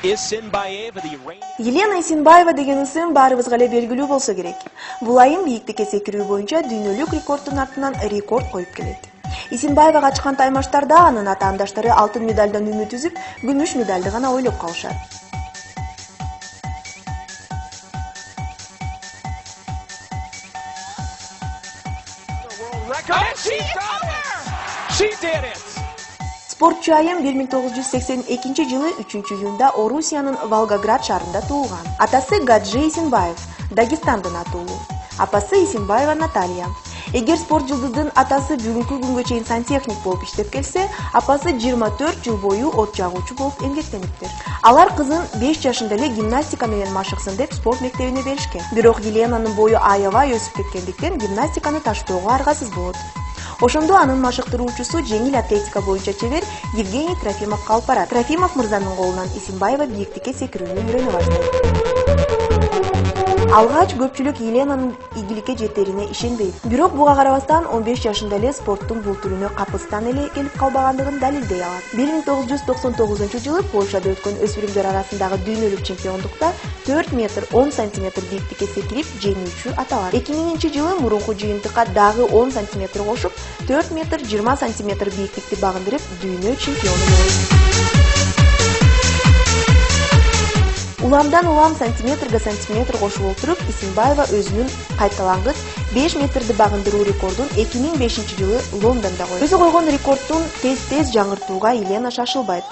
Елена Исинбаева деген ысым баарыбызга эле белгилүү болсо керек. Бул айым бийиктикке секирүү боюнча дүйнөлүк рекорддун артынан рекорд коюп келет. Исинбаевага чыккан таймаштарда анын атаандаштары алтын медалдан үмүт үзүп, күмүш медалды гана ойлоп калышат. Спортчу айым 1982 жылы 3-июнда Орусиянын Волгоград шаарында туулган. Атасы Гаджи Исинбаев, Дагестандын атуулу. Апасы Исинбаева Наталья. Эгер спорт жылдыздын атасы бүгүнкү күнгө чейин сантехник болуп иштеп келсе, апасы 24 жыл бою от жагуучу болуп эмгектениптир. Алар кызын 5 жашында эле гимнастика менен машыксын деп спорт мектебине беришкен. Бирок Еленанын бою аябай өсүп кеткендиктен гимнастиканы таштоого аргасыз болот. Ошондо анын машыктыруучусу жеңил атлетика боюнча чебер Евгений Трофимовго алып барат. Трофимов мырзанын колунан Исинбаева бийиктикке секирүүнү үйрөнө баштайт. Алгач көпчүлүк Еленанын ийгиликке жетерине ишенбейт. Бирок буга карабастан 15 жашында эле спорттун бул түрүнө капыстан эле келип калбагандыгын далилдей алат. 1999 Польшада өткөн өспүрүмдөр арасындагы дүйнөлүк чемпиондукта 4 метр 10 сантиметр бийиктикке секирип жеңүүчү аталат. 2000 мурунку жыйынтыкка дагы 10 сантиметр кошуп, 4 метр 20 сантиметр бийиктикти багындырып, дүйнө чемпиону болду. Уламдан улам сантиметрге сантиметр кошуп отуруп, Исинбаева өзүнүн кайталангыч 5 метрди багындыруу рекордун 2005 жылы Лондондо койду. Өзү койгон рекордтун тез жаңыртууга Елена шашылбайт.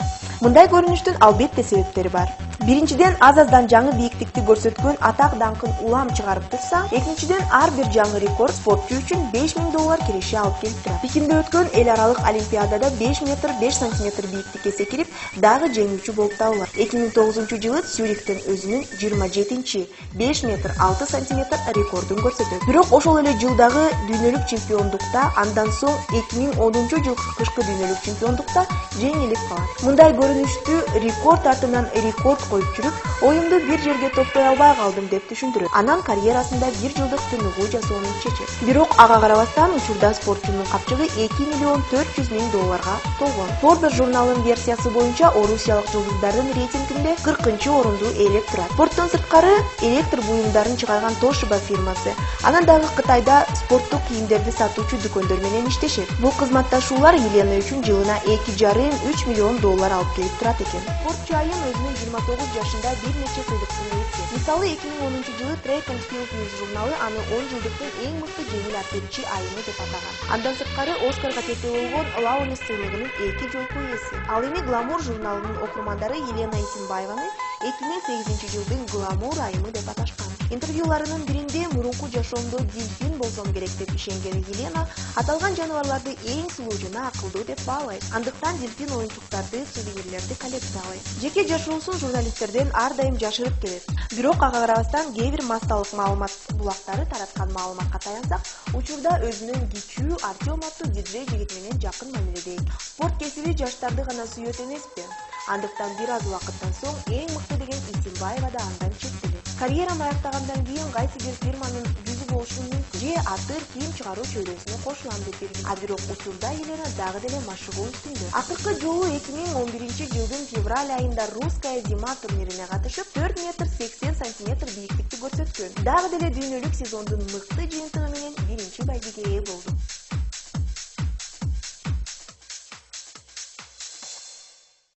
Мындай көрүнүштүн албетте себептери бар. Биринчиден, аз-аздан жаңы бийиктикти көрсөткөн атак даңкын улам чыгарып турса, экинчиден, ар бир жаңы рекорд спортчу үчүн $5000 киреше алып келип турат. Пекинде өткөн эл аралык олимпиадада 5 метр 5 сантиметр бийиктикке секирип, дагы жеңүүчү болуп табылат. 2009 жылы Цюрихтен өзүнүн 27-чи 5 метр 6 сантиметр рекордун көрсөтөт. Бирок ошол эле жылдагы дүйнөлүк чемпиондукта, андан соң 2010 жылкы кышкы дүйнөлүк чемпиондукта жеңилип калат. Мындай көрүнүштү рекорд артынан рекорд коюп жүрүп, оюмду бир жерге топтой албай калдым деп түшүндүрөт. Анан карьерасында 1 жылдык тыныгуу жасоону чечет. Бирок ага карабастан учурда спортчунун капчыгы $2,400,000 толгон. Forbes журналынын версиясы боюнча орусиялык жылдыздардын рейтингинде 40-чы орунду ээлеп турат. Спорттон сырткары электр буюмдарын чыгарган Toshiba фирмасы, анан дагы Кытайда спорттук кийимдерди сатуучу дүкөндөр менен иштешет. Бул кызматташуулар Елена үчүн жылына $2,5–3 миллион алып келип турат экен. Спортчу айым өзүнүн 29 жашында бир нече сыйлыктын ээси. Мисалы 2010 жылы Track and Field News журналы аны 10 жылдыктын эң мыкты жеңил атлетчи айымы деп атаган. Андан сырткары Оскарга тепе болгон Лауренс сыйлыгынын 2 жолку ээси. Ал эми Glamour журналынын окурмандары Елена Исинбаеваны 2008 жылдын Glamour айымы деп аташкан. Интервьюларынын биринде мурунку жашоомдо дельфин болсом керек деп ишенген Елена аталган жаныбарларды эң сулуу жана акылдуу деп баалайт. Андыктан дельфин оюнчуктарды, сувенирлерди коллекциялайт. Жеке жашоосун журналисттерден ар дайым жашырып келет. Бирок ага карабастан кээ бир массалык маалымат булактары тараткан маалыматка таянсак, учурда өзүнүн кичүү Артем аттуу диджей жигит менен жакын мамиледейт. Спорт кесиби жаштарды гана сүйөт эмеспи? Андыктан бир аз убакыттан соң эң мыкты деген Исинбаева да андан четтелет. Карьерам аяктагандан кийин кайсы бир фирманын жүзү болушум мүмкүн. Же атыр кийим чыгаруу чөйрөсүнө кошулам деп билген. А бирок учурда Елена дагы деле машыгуу үстүндө. Акыркы жолу 2011 жылдын февраль айында Русская зима турнирине катышып, 4 метр 80 сантиметр бийиктикти көрсөткөн. Дагы деле дүйнөлүк сезондун мыкты жыйынтыгы менен биринчи байгеге ээ болду.